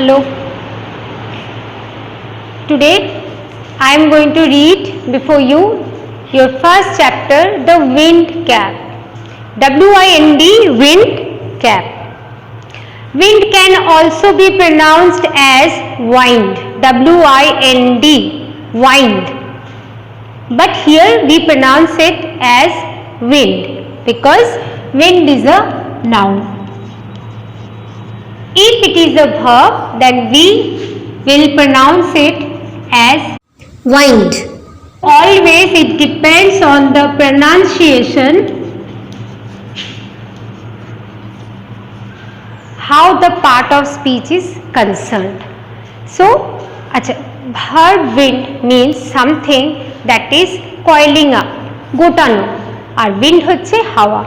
Hello. Today I am going to read before you your first chapter, the wind cap. W-I-N-D, wind cap. Wind can also be pronounced as wind. W-I-N-D, wind. But here we pronounce it as wind because wind is a noun. If it is a verb, then we will pronounce it as wind. Always it depends on the pronunciation, how the part of speech is concerned. So, verb wind means something that is coiling up, গোটানো, R wind হচ্ছে হাওয়া।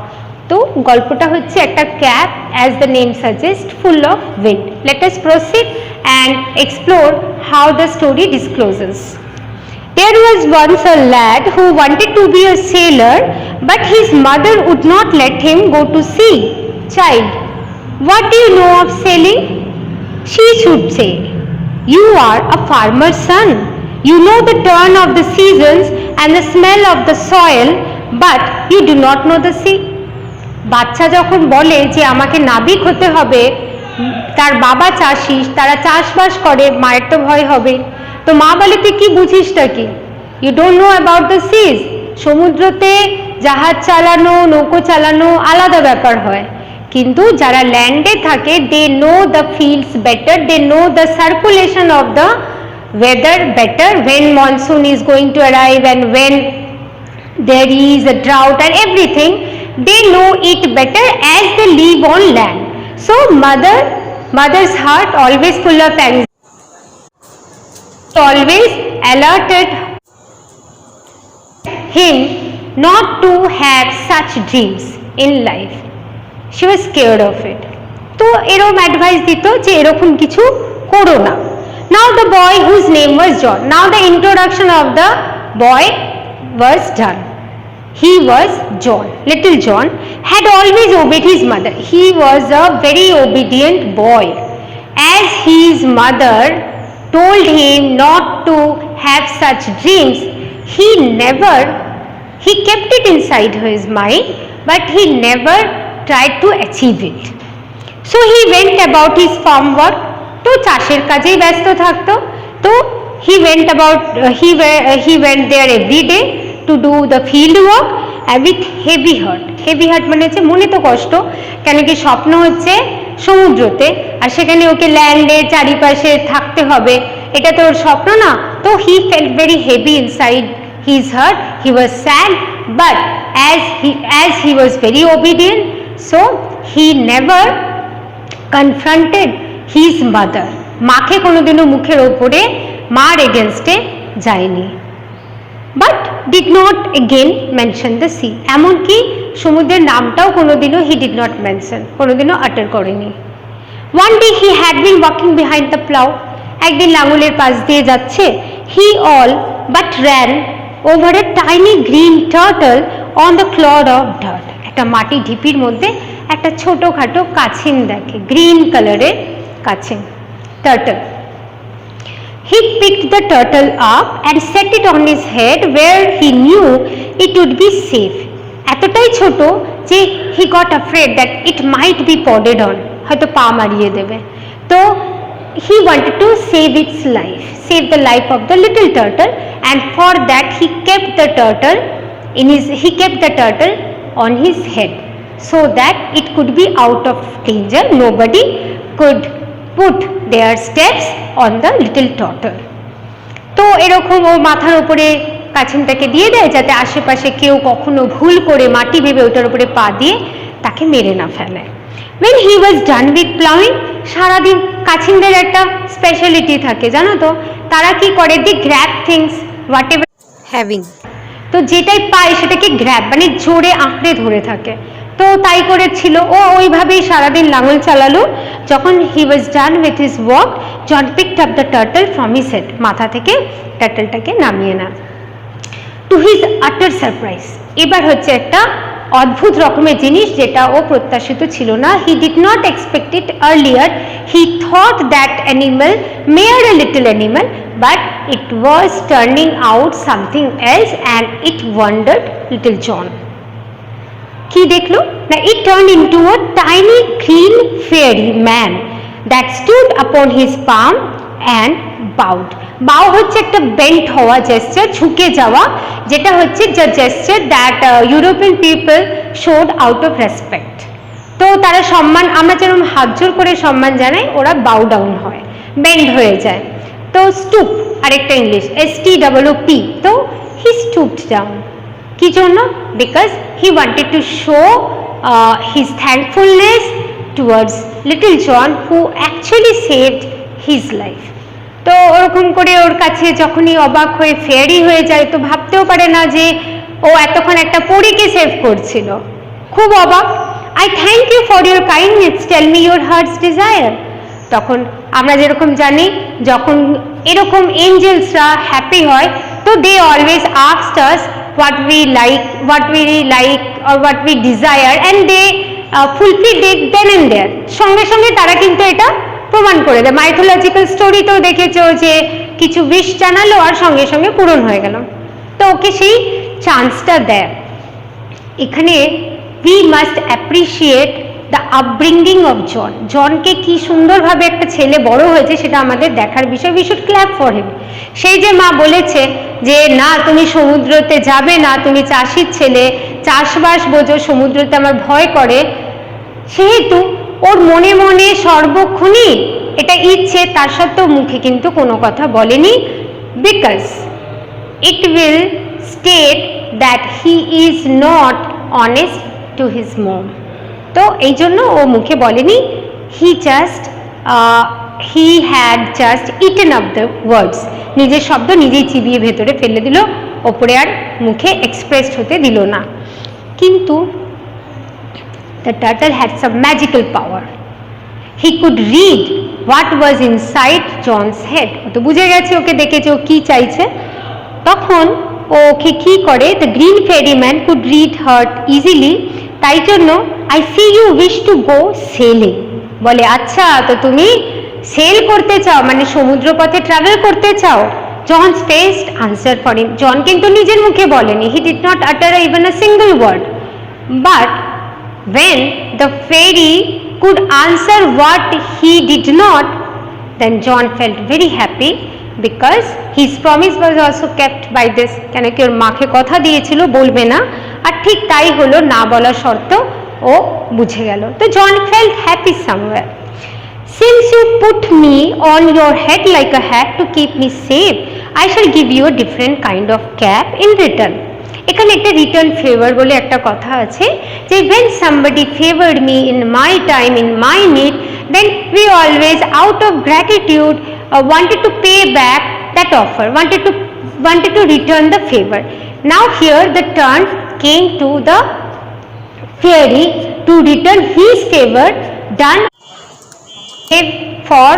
তো গল্পটা হচ্ছে একটা cap, as the name suggests, full of wind. Let us proceed and explore how the story discloses. There was once a lad who wanted to be a sailor, but his mother would not let him go to sea. Child, what do you know of sailing? She should say, you are a farmer's son. You know the turn of the seasons and the smell of the soil, but you do not know the sea. বাচ্চা যখন বলে যে আমাকে নাবিক হতে হবে, তার বাবা চাষি, তারা চাষবাস করে, মায়ের তো ভয় হবে। তো মা বলে তুই কি বুঝিসটা কি? You don't know about the seas. সমুদ্রতে জাহাজ চালানো, নৌকো চালানো আলাদা ব্যাপার হয়, কিন্তু যারা ল্যান্ডে থাকে they know the fields better, they know the circulation of the weather better, when monsoon is going to arrive and when there is a drought and everything, they know it better as they live on land. So mother's heart always full of anxiety, always alerted him not to have such dreams in life. She was scared of it. তো এরকম advice দিত যে এরকম কিছু করো না। Now the boy whose name was John, now the introduction of the boy was done. He was John. Little John had always obeyed his mother. He was a very obedient boy. As his mother told him not to have such dreams, he kept it inside his mind, but he never tried to achieve it. So he went about his farm work. তো চাষের কাজেই ব্যস্ত থাকতো। তো he went there every day to do the field work with heavy heart মানে হচ্ছে মনে তো কষ্ট, কেন কি স্বপ্ন হচ্ছে সমুদ্রতে, আর সেখানে ওকে ল্যান্ডে চারিপাশে থাকতে হবে, এটা তো ওর স্বপ্ন না। তো he felt very heavy inside his heart. He was sad, but as he was very obedient, so he never confronted his mother. মাকে কোনোদিনও মুখের ওপরে মার এগেনস্টে যায়নি, but did not again mention the sea, এমনকি সমুদ্রের নামটাও কোনোদিনও হি ডিড নট মেনশন, কোনোদিনও আটার করেনি। One day he had been walking behind the plough, একদিন লাঙলের পাশ দিয়ে যাচ্ছে, he all but ran over a tiny green turtle on the clod of dirt. একটা মাটি ঢিপির মধ্যে একটা ছোটোখাটো কাছিম দেখে, গ্রিন কালারের কাছিম, turtle. He picked the turtle up and set it on his head where he knew it would be safe. এতটাই ছোট যে he got afraid that it might be podded on, হয়তো পা মারিয়ে দেবে। তো he wanted to save its life, save the life of the little turtle, and for that he kept the turtle on his head so that it could be out of danger. Nobody could put their steps on the little turtle. তো এরকম ও মাথার উপরে কাছিমটাকে দিয়ে দেয় যাতে আশেপাশে কেউ কখনো ভুল করে মাটি ভেবে ওটার উপরে পা দিয়ে তাকে মেরে না ফেলে। When he was done with plowing, সারাদিন কাছিমদের একটা স্পেশালিটি থাকে জানো তো, তারা কি করে, the grab things whatever having, তো যেটাই পায় সেটাকে গ্র্যাব মানে জোরে আঁকড়ে ধরে থাকে। তো তাই করেছিল ও, ওইভাবেই সারাদিন লাঙল চালালো। যখন he was done with his work, John picked up the turtle from his head, মাথা থেকে টার্টলটাকে নামিয়ে না। টু হিজ আটার সারপ্রাইজ, এবার হচ্ছে একটা অদ্ভুত রকমের জিনিস, যেটা ও প্রত্যাশিত ছিল না। He did not expect it earlier. He thought that animal mere a little animal, but it was turning out something else and it wondered little John. কি দেখলো না, it turn into a tiny green fairy man that stood upon his palm and bowed. Bow হচ্ছে একটা bent হওয়া gesture, ঝুঁকে যাওয়া, যেটা হচ্ছে the gesture that European people showed out of respect. তো তারা সম্মান, আমরা যেরকম হাত জোর করে সম্মান জানাই, ওরা বাউ ডাউন হয়, বেন্ড হয়ে যায়। তো স্টুপ আরেকটা ইংলিশ, STOOP। তো হি স্টুপড ডাউন, কি জন্য? Because he wanted to show his thankfulness towards little John who actually saved his life. তো ওরকম করে ওর কাছে যখনই অবাক হয়ে ফেয়ারি হয়ে যায়, তো ভাবতেও পারে না যে ও এতক্ষণ একটা পরীকে সেভ করছিল, খুব অবাক। I thank you for your kindness, tell me your heart's desire. তখন আমরা যেরকম জানি, যখন এরকম এঞ্জেলসরা হ্যাপি হয়, তো they always asked us what we like or what we desire, and they fulfill it then and there। সঙ্গে সঙ্গে তারা কিন্তু এটা প্রমাণ করে দেয়। মাইথোলজিক্যাল স্টোরিতেও দেখেছো যে কিছু উইশ জানালো আর সঙ্গে সঙ্গে পূরণ হয়ে গেল, তো ওকে সেই চান্সটা দেয়। এখানে we must appreciate the upbringing of জন। জনকে কি সুন্দরভাবে একটা ছেলে বড় হয়েছে সেটা আমাদের দেখার বিষয়। we should clap for him। সেই যে মা বলেছে যে না তুমি সমুদ্রতে যাবে না, তুমি চাষির ছেলে, চাষবাস বোঝো, সমুদ্রতে আমার ভয় করে, সেহেতু ওর মনে মনে সর্বক্ষণই এটা ইচ্ছে, তার সত্ত্বেও মুখে কিন্তু কোনো কথা বলেনি। Because it will state that he is not honest to his mom. তো এই জন্য ও মুখে বলেনি, he had just eaten up the words. নিজের শব্দ নিজেই চিবিয়ে ভেতরে ফেলে দিল, ওপরে আর মুখে এক্সপ্রেসড হতে দিল না। কিন্তু the turtle had some magical power. He could read what was inside John's head. তো বুঝে গেছে, ওকে দেখেছে ও কি চাইছে। তখন ওকে কি করে, the green fairy man could read her easily। তাই জন্য I see you wish to go sailing। বলে আচ্ছা, তো তুমি সেল করতে চাও, মানে সমুদ্র পথে ট্রাভেল করতে চাও। John's face answered for him। জন কিন্তু নিজের মুখে বলেনি, he did not utter even a single word, but when the fairy could answer what he did not, then John felt very happy because his promise was also kept by this। কেন কি ওর মাকে কথা দিয়েছিল বলবে না, আর ঠিক তাই হলো, না বলা শর্ত ও বুঝে গেল। তো John felt happy somewhere। Since you put me on your head like a hat to keep me safe, I shall give you a different kind of cap in return। এখানে একটা রিটার্ন ফেভার বলে একটা কথা আছে, যে when somebody favored me in my time, in my need, then we always out of gratitude wanted to pay back that offer, wanted to return the favor। Now here the turn came to the fairy to return his favor done for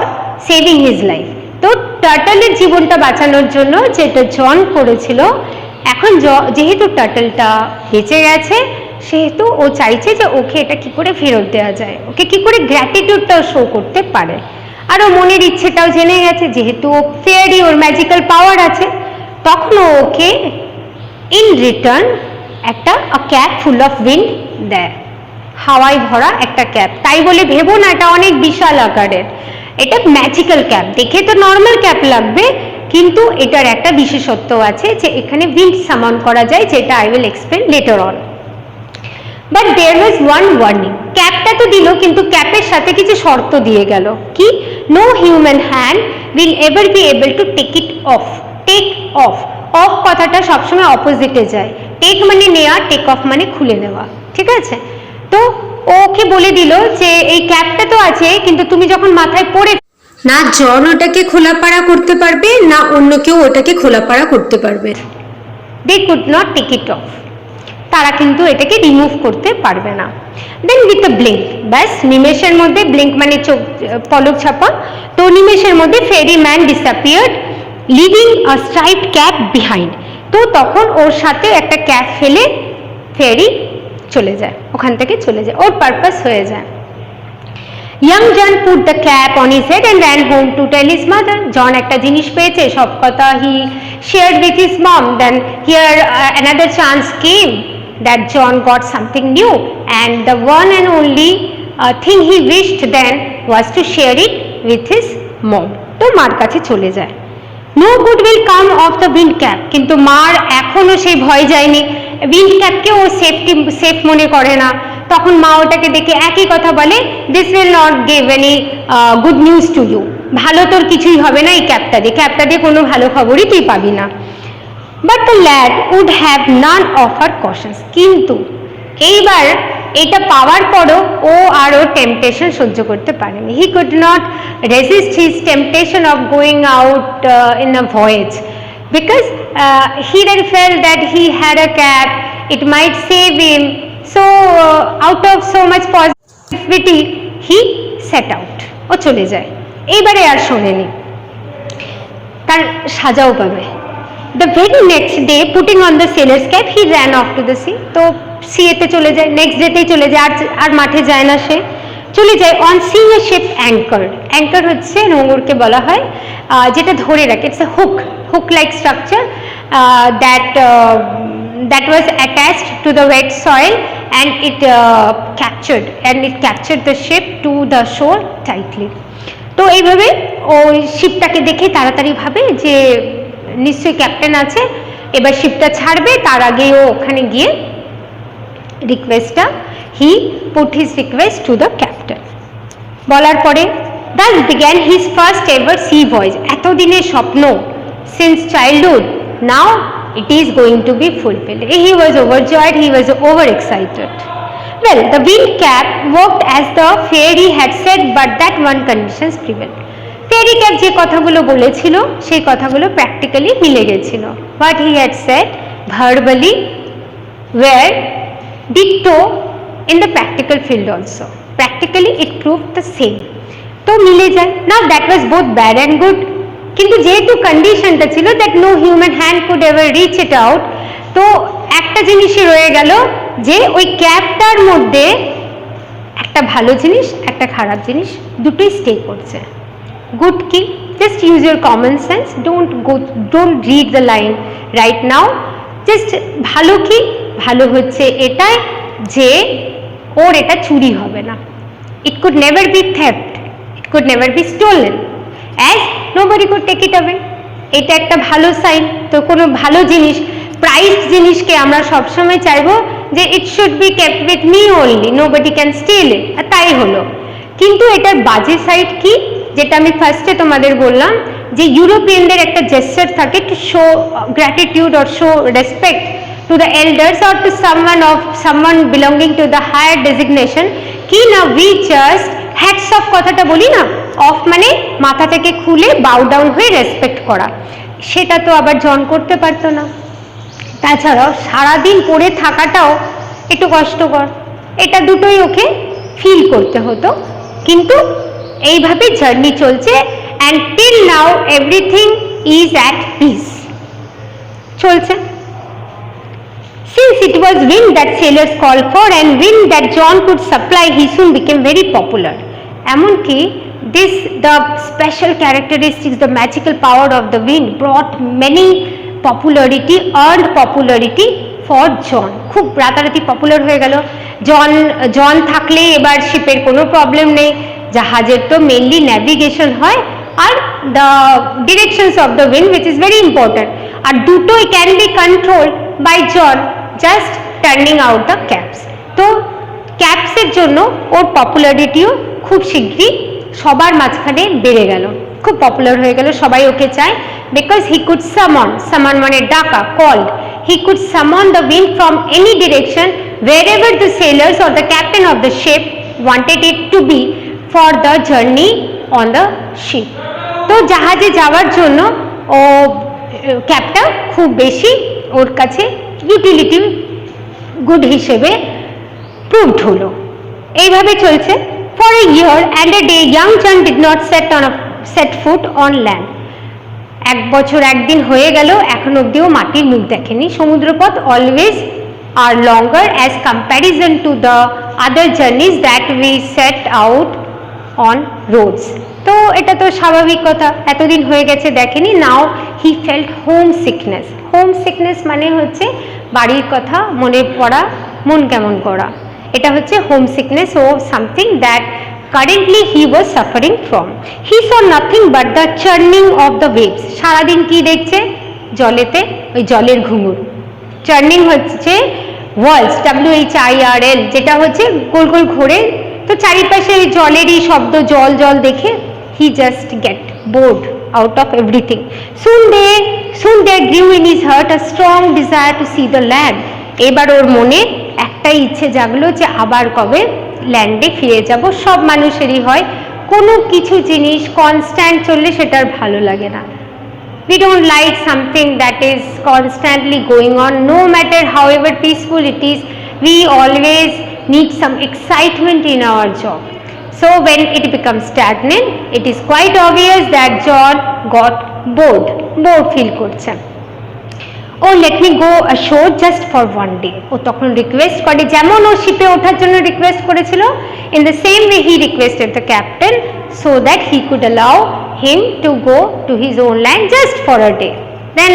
saving his life। তো টার্টলের জীবনটা বাঁচানোর জন্য যেটা জন করেছিল, এখন যেহেতু টার্টলটা বেঁচে গেছে, সেহেতু ও চাইছে যে ওকে এটা কি করে ফেরত দেওয়া যায়, ওকে কি করে গ্র্যাটিটিউডটাও শো করতে পারে। আর ও মনের ইচ্ছেটাও জেনে গেছে, যেহেতু ও ফেয়ারি, ওর ম্যাজিক্যাল পাওয়ার আছে, তখন ও ওকে ইন রিটার্ন একটা ক্যাপ ফুল অফ উইন্ড দেয়, হাওয়ায় ভরা একটা ক্যাপ। তাই বলে ভেবো না এটা অনেক বিশাল আকারের, এটা ম্যাজিক্যাল ক্যাপ। দেখে তো নর্মাল ক্যাপ লাগবে, কিন্তু এটার একটা বিশেষত্ব আছে যে এখানে উইন্ড সামন করা যায়, যেটা I will explain later on. But there was one warning. ক্যাপটা তো দিল, কিন্তু ক্যাপের সাথে কিছু শর্ত দিয়ে গেল। কি? No human hand will ever be able to take it off. Take off, off কথাটা সবসময় অপোজিটে যায়। টেক মানে নেওয়া, টেক অফ মানে খুলে নেওয়া, ঠিক আছে? তো ওকে বলে দিল যে এই ক্যাপটা তো আছে, কিন্তু তুমি যখন মাথায় পরে, না জন ওটাকে খোলাপাড়া করতে পারবে, না অন্য কেউ ওটাকে খোলাপাড়া করতে পারবে। They could not take it off, তারা কিন্তু এটাকে রিমুভ করতে পারবে না। দেন উইথ আ ব্লিঙ্ক, ব্যাস নিমেষের মধ্যে, ব্লিঙ্ক মানে চোখ পলক ছাপা, তো নিমেষের মধ্যে ফেরি ম্যান ডিসঅ্যাপিয়ার্ড লিভিং আ স্ট্রাইপড ক্যাপ বিহাইন্ড। তো তখন ওর সাথে একটা ক্যাপ ফেলে ফেরি চলে যায়, ওখান থেকে চলে যায়, ওর পারপাস হয়ে যায়। Young John put the cap on his head and ran home to tell his mother. John একটা জিনিস পেয়েছে, সব কথা he shared with his mom. Then here another chance came that John got something new, and the one and only thing he wished then was to share it with his mom. তো মার কাছে চলে যায়। No good will come of the wind cap, কিন্তু মার এখনো সেই ভয় যায়নি, উইন্ড ক্যাপকে ও সেফ মনে করে না। তখন মা ওটাকে দেখে একই কথা বলে, this will not give any good news to you, ভালো তোর কিছুই হবে না এই ক্যাপটা দিয়ে কোনো ভালো খবরই তুই পাবি না। But the lad would have none of her cautions, কিন্তু এইবার এটা পাওয়ার পরও ও আর ওর টেম্পটেশন সহ্য করতে পারেনি। হি could not resist his temptation of going out in a voice, because he then felt that he had a cap, it might save him, so out of so much positivity he set out, ও চলে যায়। এইবারে আর শোনেনি, তার সাজাও পাবে। The very next day, putting on the sailor's cap, he ran off to the sea. তো সিয়েতে চলে যায়, নেক্সট ডেতেই চলে যায়, আর মাঠে যায় না, সে চলে যায়। On seeing a ship অ্যাঙ্কার্ড, anchor হচ্ছে নোঙরকে বলা হয়, যেটা ধরে রাখে, it's a hook like structure that was attached to the wet soil, and it captured the ship to the shore tightly. তো এইভাবে ওই শিপটাকে দেখে তাড়াতাড়ি ভাবে যে নিশ্চয়ই ক্যাপ্টেন আছে, এবার শিপটা ছাড়বে, তার আগে ও ওখানে গিয়ে রিকোয়েস্টটা, he put his request to the captain. বলার পরে thus began his first ever sea voyage, এতদিনের স্বপ্ন, since childhood, now it is going to be fulfilled. He was overjoyed, he was overexcited. Well, the wind cap worked as the fairy had said, but that one condition prevailed. Fairy cap যে কথাগুলো বলেছিল সেই কথাগুলো practically মিলে গেছিল। What he had said verbally were ditto in the practical field also, practically it prove the same. তো মিলে যায়। Now that was both bad and good, কিন্তু যেহেতু কন্ডিশনটা ছিল that no human hand could ever reach it out, তো একটা জিনিসই রয়ে গেল যে ওই ক্যাপটার মধ্যে একটা ভালো জিনিস একটা খারাপ জিনিস দুটোই স্টে করছে। গুড কি? Just use your common sense, don't read the line right now. Just ভালো কি? ভালো হচ্ছে এটাই যে ওর এটা চুরি হবে না, it could never be theft, it could never be stolen, as nobody could take it away. এটা একটা ভালো সাইন। তো কোনো ভালো জিনিস, প্রাইসড জিনিসকে আমরা সবসময় চাইবো যে it should be kept with me only, nobody can steal it, আর তাই হলো। কিন্তু এটার বাজে সাইড কি, যেটা আমি ফার্স্টে তোমাদের বললাম, যে ইউরোপিয়ানদের একটা জেস্চার থাকে to show gratitude or show respect to the elders or to someone belonging to the higher designation, কি না উই জাস্ট হ্যাটস অফ কথাটা বলি না, অফ মানে মাথা থেকে খুলে বাউ ডাউন হয়ে রেসপেক্ট করা, সেটা তো আবার জন করতে পারতো না। তাছাড়াও সারাদিন পড়ে থাকাটাও একটু কষ্টকর, এটা দুটোই ওকে ফিল করতে হতো। কিন্তু এইভাবে জার্নি চলছে, and till now everything is at peace চলছে। Since it was wind that sailors called for and wind that John could supply, he soon became very popular. এমনকি the special characteristics, the magical power of the wind brought many popularity, earned popularity for John. খুব রাতারাতি popular হয়ে গেল। জন থাকলে এবার শিপের কোনো problem নেই, জাহাজের তো মেনলি ন্যাভিগেশন হয় আর the directions of the wind, which is very important, আর দুটোই can be controlled by John just turning out the caps. তো ক্যাপসের জন্য ওর পপুলারিটিও খুব শীঘ্রই সবার মাঝখানে বেড়ে গেল, খুব পপুলার হয়ে গেল, সবাই ওকে চায়। বিকজ হি কুড সামন মানে ডাকা, কল্ড, হি কুড সামন the wind from any direction wherever the sailors or the captain of the ship wanted it to be for the journey on the ship. তো জাহাজে যাওয়ার জন্য ও ক্যাপটা খুব বেশি ওর কাছে ইউটিলিটি গুড হিসেবে প্রুভড হলো। এইভাবে চলছে। For a year and a day young John did not set foot on land. 1 বছর 1 দিন হয়ে গেল, এখন অব্দিও মাটির মুখ দেখেনি। সমুদ্রপথ always are longer as comparison to the other journeys that we set out on roads. তো এটা তো স্বাভাবিক কথা, এতদিন হয়ে গেছে দেখেনি। Now he felt home sickness. Home sickness মানে হচ্ছে বাড়ির কথা মনে পড়া, মন কেমন করা, এটা হচ্ছে হোম সিকনেস ও something that currently he was suffering from. He saw nothing but the churning of the waves. সারাদিন কি দেখছে? জলেতে ওই জলের ঘুঙুর। চার্নিং হচ্ছে ওয়ার্লস, WHIRL, যেটা হচ্ছে গোল গোল ঘোরে। তো চারিপাশে ওই জলেরই শব্দ, জল জল দেখে he just get bored out of everything. Soon there grew in his heart a strong desire to see the land. এবার ওর মনে একটাই ইচ্ছে জাগলো যে আবার কবে ল্যান্ডে ফিরে যাব। সব মানুষেরই হয়, কোনো কিছু জিনিস কনস্ট্যান্ট চললে সেটার ভালো লাগে না। We don't like something that is constantly going on, no matter however peaceful it is. We always need some excitement in our job. So when it becomes stagnant, it is quite obvious that John got bored feel করছে। ও let me go ashore just for one day. ও তখন request করে, যেমন ও শিপে ওঠার জন্য request করেছিল, in the same way he requested the captain so that he could allow him to go to his own land just for a day. Then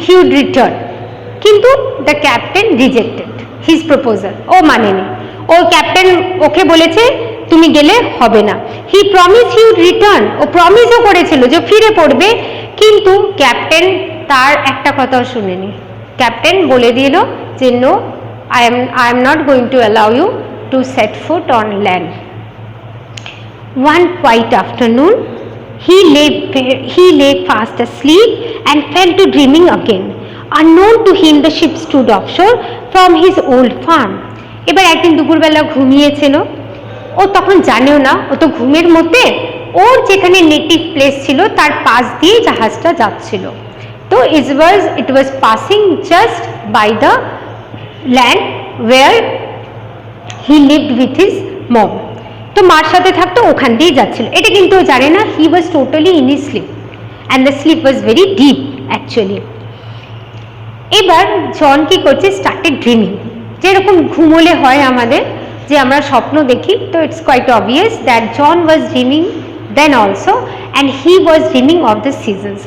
he would return. কিন্তু the captain rejected his proposal. O মানেনি। O captain ওকে বলেছে তুমি গেলে হবে না। he promised he would return. ও প্রমিসও করেছিল যে ফিরে পড়বে, কিন্তু ক্যাপ্টেন তার একটা কথাও শুনেনি। ক্যাপ্টেন বলে দিল যে no, I am not going to allow you to set foot on land. One quiet afternoon, he lay fast asleep and fell to dreaming again. Unknown to him, the ship stood offshore from his old farm. এবার একদিন দুপুরবেলা ঘুমিয়েছিল, ও তখন জানেও না, ও তো ঘুমের মধ্যে ওর যেখানে নেটিভ প্লেস ছিল তার পাশ দিয়ে জাহাজটা যাচ্ছিল। তো it was passing just by the land where he lived with his mom. তো মার সাথে থাকতো, ওখান দিয়ে যাচ্ছিল। এটা কিন্তু ও জানে না, he was totally in his sleep and the sleep was very deep actually. এবার জন কি করছে, started dreaming. যেরকম ঘুমোলে হয় আমাদের, যে আমরা স্বপ্ন দেখি, তো it's quite obvious that John was dreaming then also and he was dreaming of the seasons.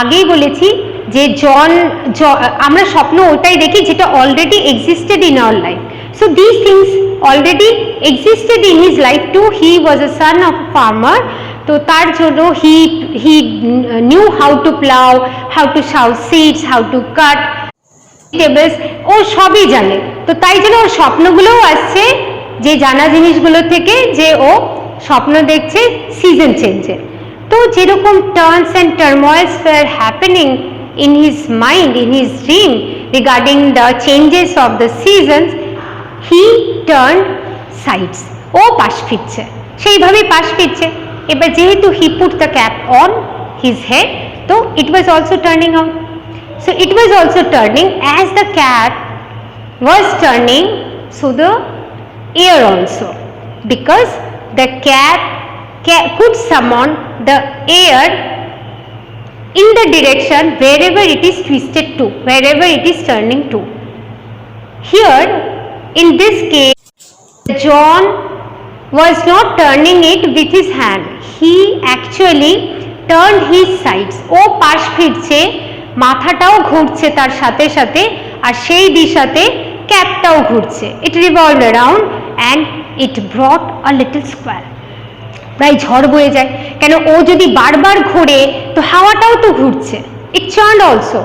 আগেই বলেছি যে আমরা স্বপ্ন ওটাই দেখি যেটা already existed in our life. So this things already existed in his life too. He was a son of farmer, তো তার জন্য he knew how to plough, how to sow seeds, how to cut vegetables, ও সবই জানে। তো তাই জন্য ওর স্বপ্নগুলোও আসছে যে জানা জিনিসগুলো থেকে, যে ও স্বপ্ন দেখছে সিজন চেঞ্জের। তো যেরকম turns and turmoils were happening in his mind, in his dream regarding the changes of the seasons, he turned sides. ও পাশ ফিরছে, সেইভাবেই পাশ ফিরছে। এবার যেহেতু he put the cap on his head, তো it was also turning out. So it was also turning as the cap was turning, so the air also, because the cap could summon the air in the direction wherever it is twisted to, wherever it is turning to. Here, in this case, John was not turning it with his hand. He actually turned his sides. ও পাশ ফিরছে, মাথাটাও ঘুরছে তার সাথে সাথে, আর সেই দিশাতে ক্যাপটাও ঘুরছে। It revolved around and it brought a little squall. প্রায় ঝড় বয়ে যায়, কেন ও যদি বারবার ঘোরে তো হাওয়াটাও তো ঘুরছে। ইট চার্নড অলসো।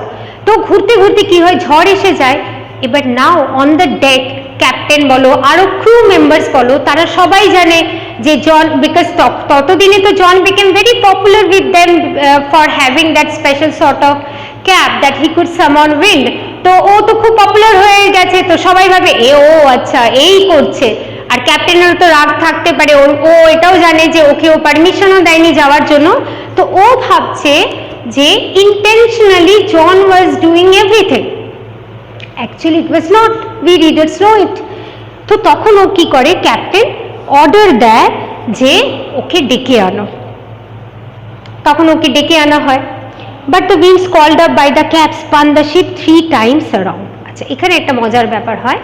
তো ঘুরতে ঘুরতে কি হয়, ঝড় এসে যায়। এবার নাও অন দ্য ডেক, ক্যাপ্টেন বলো, আরো ক্রু মেম্বার্স বলো, তারা সবাই জানে যে জন, বিকজ ততদিনে তো John became very popular with them for having that special sort of cap that he could summon wind. তো ও তো খুব পপুলার হয়ে গেছে, তো সবাই ভাবে ও আচ্ছা এই করছে। আর ক্যাপ্টেনের তো রাগ থাকতে পারে, ও এটাও জানে যে ওকে ও পারমিশনও দেয়নি যাওয়ার জন্য। তো ও ভাবছে যে intentionally John was doing everything, actually it was not, we readers know it. তো তখন ও কি করে, ক্যাপ্টেন অর্ডার দেয় যে ওকে ডেকে আনো। তখন ওকে ডেকে আনা হয়। But the winds called up by the cap spun the ship 3 times around. আচ্ছা, এখানে একটা মজার ব্যাপার হয়,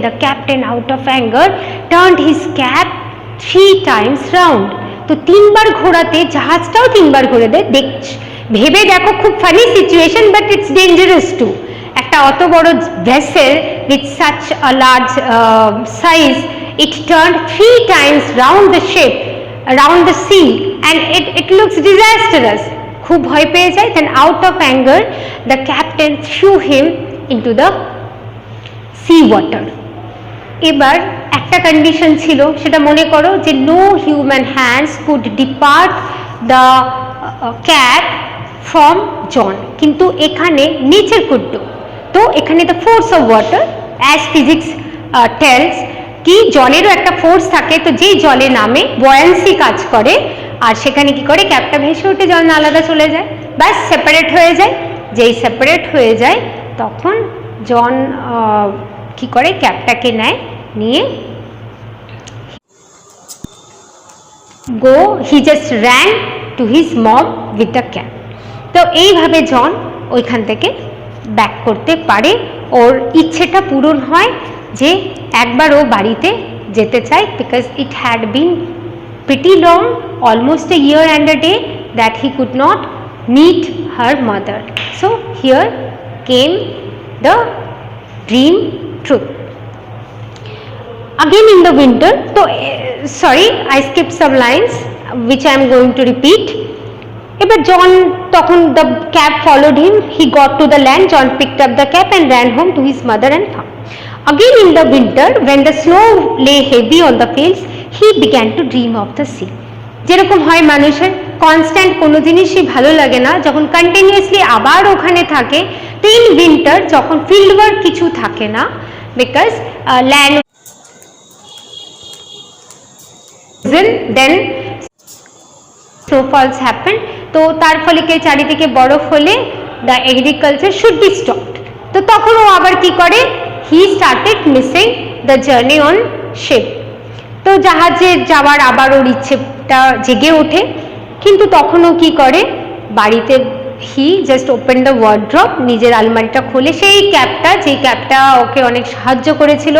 the captain out of anger turned his cap 3 times round. তো 3 বার ঘোরাতে জাহাজটাও 3 বার ঘুরে দেয়। ভেবে দেখো, খুব funny situation, but it's dangerous too. একটা অত বড় vessel with such a large size, it turned 3 times round the ship, around the sea, and it looks disastrous. খুব ভয় পেয়ে যায়। then out of anger the captain threw him into the sea water. এবার একটা condition ছিল, সেটা মনে করো যে no human hands could depart the cap from John, কিন্তু এখানে nature could do. তো এখানে the force of water as physics tells, কি জলেরও একটা ফোর্স থাকে, তো যেই জলে নামে বয়ান্সি কাজ করে, আর সেখানে কি করে ক্যাপটা ভেসে উঠে জল আলাদা চলে যায়, ব্যাস সেপারেট হয়ে যায়। যেই সেপারেট হয়ে যায় তখন জন কি করে ক্যাপটাকে নেয়, নিয়ে he just ran to his mom with the cap. তো এইভাবে জন ওইখান থেকে ব্যাক করতে পারে, ওর ইচ্ছেটা পূরণ হয় যে একবার ও বাড়িতে যেতে চায়, because it had been pretty long, almost a year and a day, that he could not meet her mother. So here came the dream truth. Again in the winter, so sorry I skipped some lines which I am going to repeat. এবার জন তখন the cap followed him, he got to the land, John picked up the cap and ran home to his mother and farm. Again in the winter, when the snow lay heavy on the fields, he began to dream of the sea. যেরকম হয় মানুষের, constant কোনো জিনিসই ভালো লাগে না, যখন continuously আবার ওখানে থাকে। তো ইন উইন্টার যখন ফিল্ড ওয়ার্ক কিছু থাকে না, because land then snowfalls happen, তো তার ফলে কি চারিদিকে বরফ হলে the agriculture should be stopped. তো তখন ও আবার কি করে, he started missing the journey on ship. তো জাহাজে যাওয়ার আবার ওর ইচ্ছেটা জেগে ওঠে, কিন্তু তখনও কি করে, বাড়িতে he just opened the wardrobe, নিজের আলমারিটা খোলে, সেই ক্যাপটা, যেই ক্যাপটা ওকে অনেক সাহায্য করেছিল,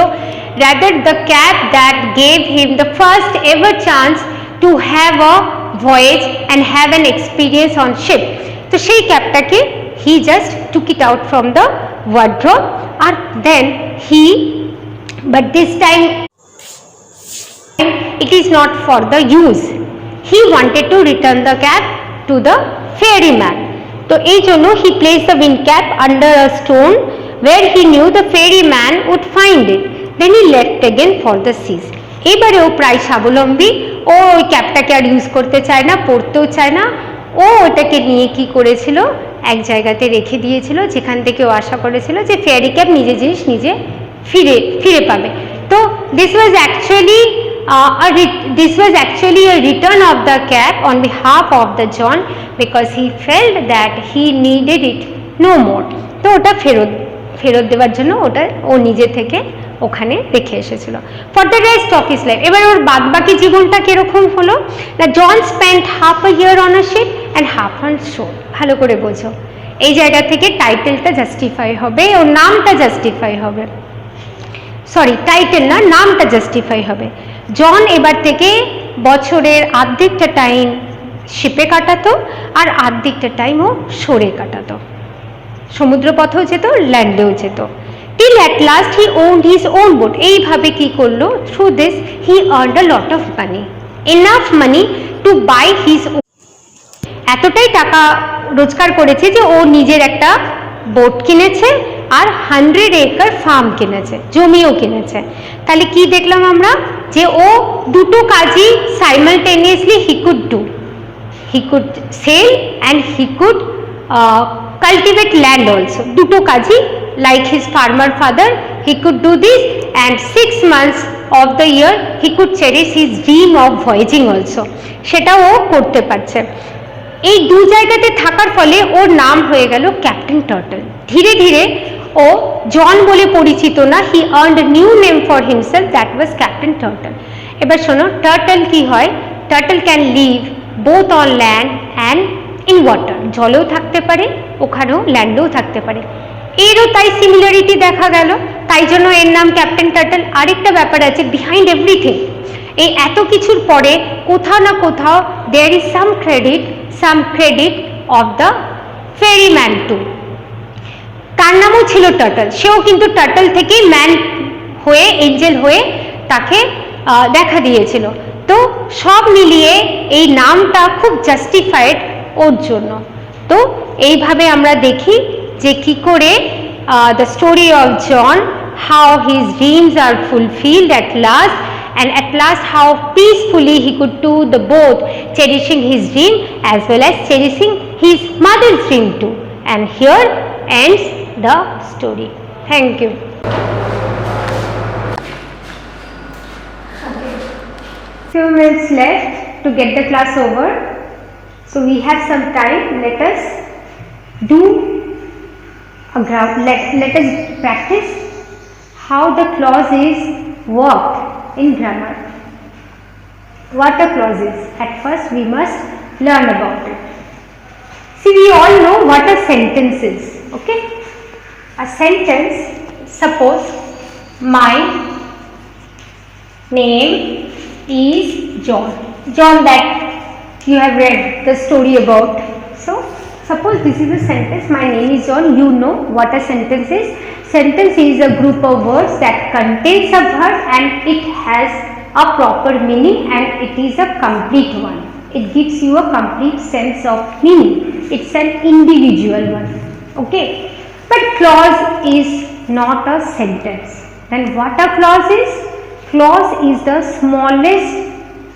rather the cap that gave him the first ever chance to have a voyage and have an experience on ship. তো সেই ক্যাপটাকে he just took it out from the wardrobe, and then but this time it is not for the use. He wanted to return the cap to the ferryman. তো এই জন্য he placed the wind cap under a stone where he knew the ferryman would find it. Then he left again for the seas. এবারে ও প্রায় স্বাবলম্বী, ও ওই ক্যাপটাকে আর use করতে চায় না, পরতেও চায় না। ও ওটাকে নিয়ে কি করেছিল, এক জায়গাতে রেখে দিয়েছিল, যেখান থেকে ও আশা করেছিল যে ফেয়ারি ক্যাপ নিজের জিনিস নিজে ফিরে পাবে। তো this was actually a return of the cap on behalf of the John, because he felt that he needed it no more. তো ওটা ফেরত দেওয়ার জন্য ওটা ও নিজে থেকে ওখানে রেখে এসেছিল for the rest of his life. এবার ওর বাদবাকি জীবনটা কিরকম হলো না, John spent half a year on a ship and half on shore. ভালো করে বোঝো, এই জায়গা থেকে টাইটেলটা জাস্টিফাই হবে, ওর নামটা জাস্টিফাই হবে, সরি টাইটেল না, নামটা জাস্টিফাই হবে। জন এবার থেকে বছরের আর্ধেকটা টাইম শিপে কাটাতো আর আর্ধেকটা টাইম ও শোরে কাটাতো, সমুদ্রপথেও যেত, ল্যান্ডেও যেত। till at last he owned his own boat. এইভাবে কি করলো, through this he earned a lot of money, enough money to buy his own. এতটাই টাকা রোজগার করেছে যে ও নিজের একটা বোট কিনেছে আর 100 একর ফার্ম কিনেছে, জমিও কিনেছে। তাহলে কি দেখলাম আমরা, যে ও দুটো কাজই simultaneously he could do, he could sell and he could cultivate land also. দুটো কাজই, like his farmer father, he could do this, and 6 months of the year he could cherish his dream of voyaging also. সেটাও ও করতে পারছে। এই দুই জায়গাতে থাকার ফলে ওর নাম হয়ে গেল ক্যাপ্টেন টার্টল। ধীরে ধীরে ও জন বলে পরিচিত না, he earned a new name for himself, that was Captain Turtle. এবার শোনো, টার্টল কি হয়, turtle can live both on land and in water, জলেও থাকতে পারে, ওখানেও ল্যান্ডেও থাকতে পারে। এরও তাই সিমিলারিটি দেখা গেল, তাই জন্য এর নাম ক্যাপ্টেন টার্টল। আরেকটা ব্যাপার আছে, বিহাইন্ড এভরিথিং, এই এত কিছুর পরে কোথাও না কোথাও there is some credit of the ferryman too. তার নামও ছিল টার্টল, সেও কিন্তু টার্টল থেকেই ম্যান হয়ে, এঞ্জেল হয়ে তাকে দেখা দিয়েছিল। তো সব মিলিয়ে এই নামটা খুব জাস্টিফাইড ওর জন্য। তো এইভাবে আমরা দেখি যে কি করে the story of John, how his dreams are fulfilled at last, and at last how peacefully he could do the both, cherishing his dream as well as cherishing his mother's dream too. And here ends the story. Thank you. Few minutes left to get the class over, so we have some time. Let us do a let us practice how the clauses work in grammar. What a clause is? At first we must learn about it. See, we all know what a sentence is, okay? A sentence, suppose my name is John. John that you have read the story about. So, suppose this is a sentence, my name is John. You know what a sentence is. Sentence is a group of words that contains a verb and it has a proper meaning and it is a complete one. It gives you a complete sense of meaning. It's an individual one. Okay? But clause is not a sentence. Then what a clause is? Clause is the smallest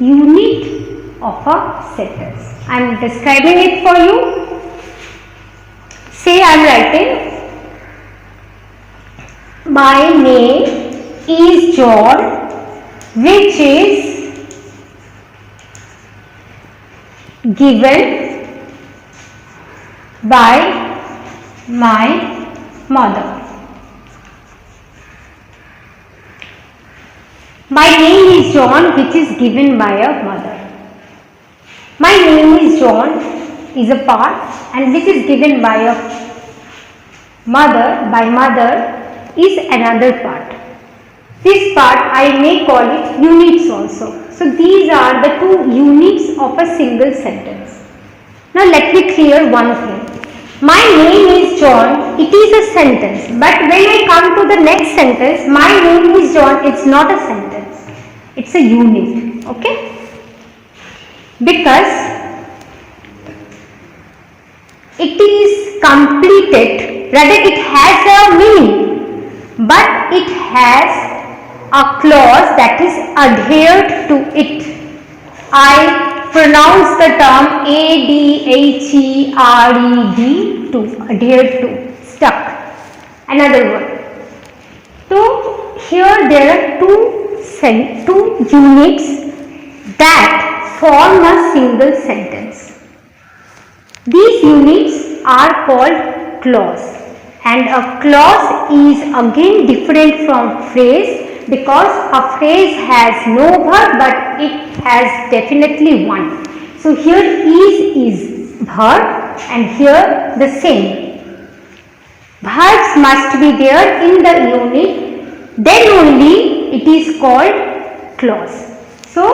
unit of a sentence. I am describing it for you. Say I am writing, my name is John, which is given by my mother. My name is John, which is given by a mother. My name is John is a part and which is given by a mother, by mother is another part. This part I may call it units also. So these are the two units of a single sentence. Now let me clear one thing. My name is John, it is a sentence, but when I come to the next sentence, my name is John, it's not a sentence, it's a unit, okay? Because it is completed, rather it has a meaning, but it has a clause that is adhered to it. I pronounce the term adhered to, adhered to, stuck, another word. So here there are two units that form a single sentence. These units are called clause, and a clause is again different from phrase because a phrase has no verb but it has definitely one. So here is verb and here the same. Verbs must be there in the unit, then only it is called clause. So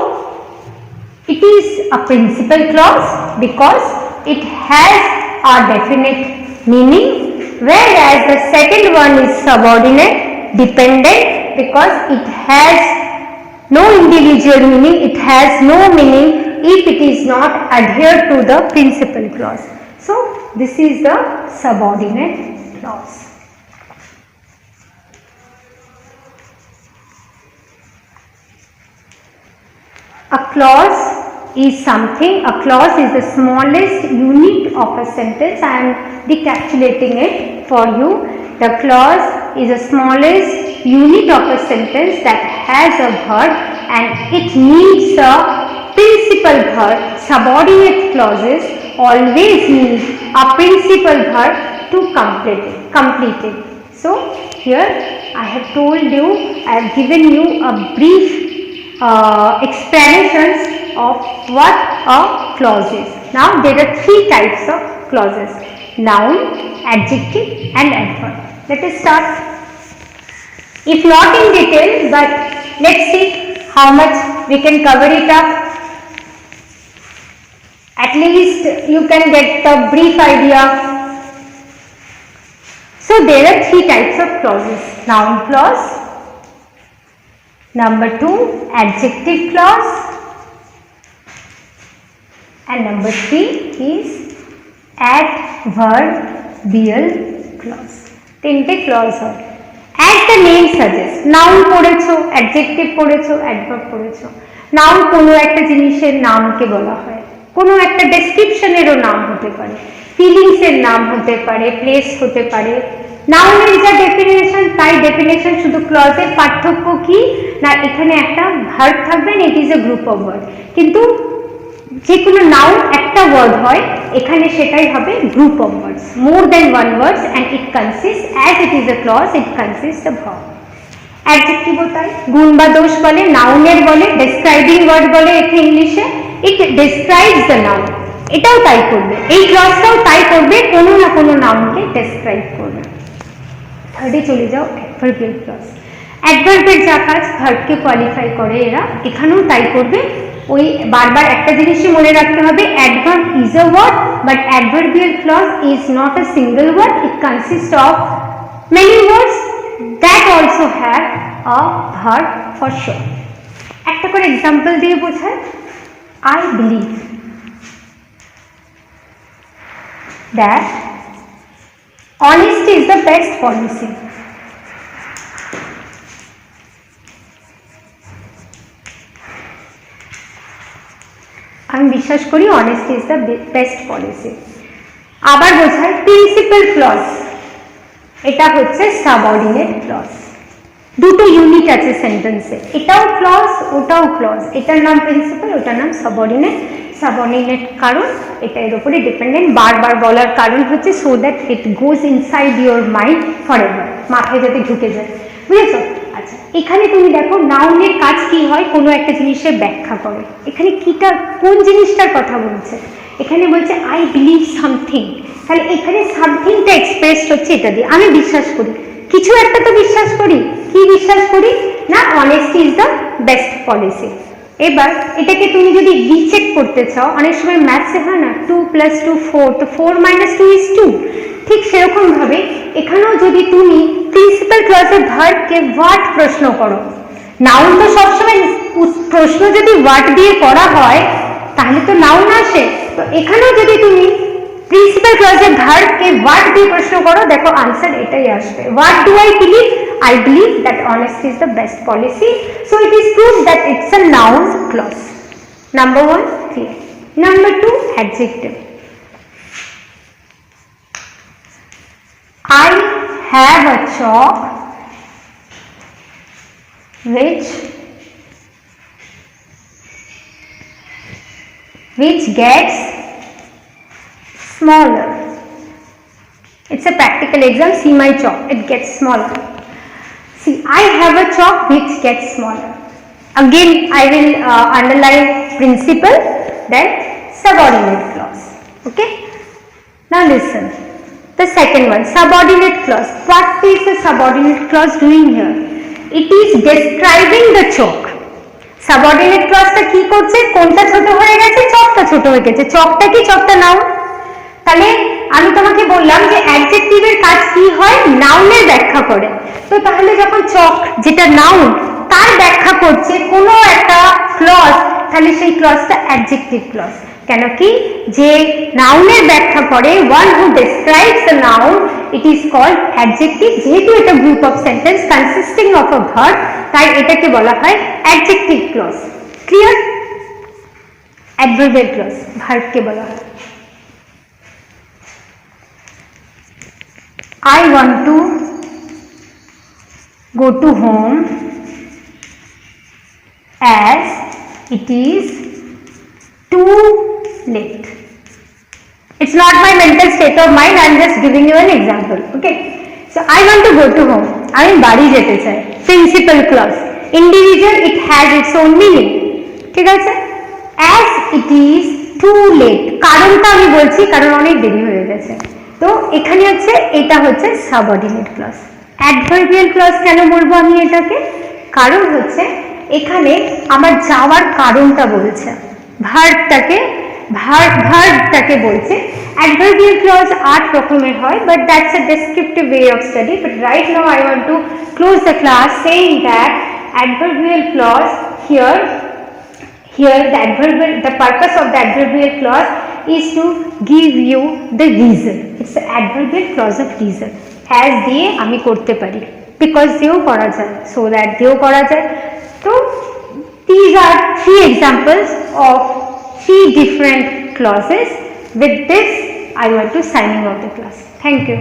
it is a principal clause because it has a definite meaning, whereas the second one is subordinate, dependent, because it has no individual meaning, it has no meaning if it is not adhered to the principal clause. So this is the subordinate clause. A clause is something, a clause is the smallest unit of a sentence. I am decapsulating it for you. The clause is the smallest unit of a sentence that has a verb and it needs a principal verb. Subordinate clauses always need a principal verb to complete it. So here I have told you, I have given you a brief explanations of what a clause is. Now there are three types of clauses: noun, adjective and adverb. Let us start. If not in detail, but let's see how much we can cover it up. At least you can get a brief idea. So there are three types of clauses: noun clause, number 2 adjective clause, and number 3 is adverbial clause. তিনটে clause হয়। As the name suggests, noun পড়েছো, adjective পড়েছো, adverb পড়েছো। noun কোনো একটা জিনিসের নামকে বলা হয়, কোনো একটা ডেসক্রিপশনেরও নাম হতে পারে, ফিলিংসের নাম হতে পারে, প্লেস হতে পারে। নাউনের যা ডেফিনেশন তাই ডেফিনেশন, শুধু ক্লজের পার্থক্য কি না এখানে একটা ভার্ব থাকবে, it is a group of word. কিন্তু যে কোনো নাউন একটা ওয়ার্ড হয়, এখানে সেটাই হবে group of words, more than one words, and it consist, as it is a clause, it consist of verb. অ্যাডজেক্টিভও তাই, গুণ বা দোষ বলে, নাউনের বলে, ডেসক্রাইবিং ওয়ার্ড বলে একে ইংলিশে, ইট ডেসক্রাইবস দ্য নাউন। এটাও তাই করবে, এই ক্লজটাও তাই করবে, কোনো না কোনো নাউনকে ডেসক্রাইব করবে। থার্ডে চলে যাও, অ্যাডভার্বিয়াল ক্লজ। অ্যাডভার্বের যা কাজ ভার্বকে কোয়ালিফাই করে, এরা এখানেও তাই করবে। ওই বারবার একটা জিনিসই মনে রাখতে হবে, adverb is a word, but adverbial clause is not a single word, it consist of many words that also have a verb for sure. একটা করে এক্সাম্পল দিয়ে বোঝায়। I believe that honesty is the best policy. আমি বিশ্বাস করি honesty is the best policy. আবার বোঝায় principal clause, এটা হচ্ছে সাবঅর্ডিনেট ক্লজ। দুটো ইউনিট আছে সেন্টেন্সে, এটাও ক্লজ ওটাও ক্লজ, এটার নাম প্রিন্সিপাল ওটার নাম সাবঅর্ডিনেট। সাবঅর্ডিনেট কারণ এটা এর উপরে ডিপেন্ডেন্ট, বারবার বলার কারণ হচ্ছে so that it goes inside your mind forever, মাথায় যাতে ঢুকে যায়, বুঝেছো? আচ্ছা, এখানে তুমি দেখো নাউনের কাজ কি হয়, কোনো একটা জিনিসের ব্যাখ্যা করে। এখানে কিটা কোন জিনিসটার কথা বলছে? এখানে বলছে আই বিলিভ সামথিং, তাহলে এখানে সামথিংটা এক্সপ্রেসড হচ্ছে এটা দিয়ে। আমি বিশ্বাস করি, কিছু একটা তো বিশ্বাস করি। কি বিশ্বাস করি না honesty is the best policy. এবার এটাকে তুমি যদি রিচেক করতে চাও, অনেক সময় ম্যাথসে হয় না 2 + 2 4, তো 4 - 2 = 2, ঠিক সেরকম ভাবে এখানেও যদি তুমি প্রিন্সিপাল ক্লজের ভার্বকে হোয়াট প্রশ্ন করো, নাউন তো সবসময় প্রশ্ন যদি হোয়াট দিয়ে করা হয় তাহলে তো নাউন আসে, তো এখানেও যদি তুমি প্রিন্সিপাল ক্লজের ভার্বকে হোয়াট দিয়ে প্রশ্ন করো, দেখো আনসার এটাই আসবে। What do I believe? I believe that honesty is the best policy. So it is proved that it's a noun clause. Number 1, clear. Number 2, adjective. I have a chalk which gets smaller. It's a practical exam. See my chalk, it gets smaller. See, I have a chalk which gets smaller. Again, I will underline principle, then subordinate clause. Okay? Now listen. The second one, subordinate clause. What is the subordinate clause doing here? It is describing the chalk. Subordinate clause টা কি করছে? কোনটা ছোট হয়ে গেছে? চকটা ছোট হয়ে গেছে। চকটা কি? চকটা নাউন। তাহলে আমি তোমাকে বললাম যে অ্যাডজেক্টিভের কাজ কি হয়, নাউনের ব্যাখ্যা করে। তো তাহলে যখন চক যেটা নাউন তার ব্যাখ্যা করছে কোনো একটা ক্লজ, তাহলে সেই ক্লজটা অ্যাডজেক্টিভ ক্লজ। কেন কি? যে নাউনের ব্যাখ্যা করে, one who describes the noun, it is called adjective. যেহেতু এটা group of sentence consisting of a verb, তাই এটাকে বলা হয় adjective clause. Clear? Adverbial clause ভার্বকে বলা হয়। I want to go to home as it is too late. It's not my mental state of mind, I am just giving you an example. Okay, so I want to go to home, আমি বাড়ি যেতে চাই। Principal clause, individual, it has its own meaning. ঠিক আছে? as it is too late, কারণটা আমি বলছি, কারণ অনেক দেরি হয়ে গেছে। তো এখানে হচ্ছে এটা হচ্ছে সাবঅর্ডিনেট ক্লজ। অ্যাডভার্বিয়াল ক্লজ কেন বলবো আমি এটাকে, কারণ হচ্ছে এখানে আমার যাওয়ার কারণটা বলছে, ভার্বটাকে বলছে। অ্যাডভার্বিয়াল ক্লজ 8 রকমের হয়, but that's a descriptive way of study. But right now I want to close the class saying that adverbial clause here the purpose of the adverbial clause is to give you the reason. It's an adverbial clause of reason. As দিয়ে আমি করতে পারি, because দিয়েও করা যায়, so that দিয়েও করা যায়। তো these are 3 examples of 3 different clauses. With this I want to signing off the class. Thank you.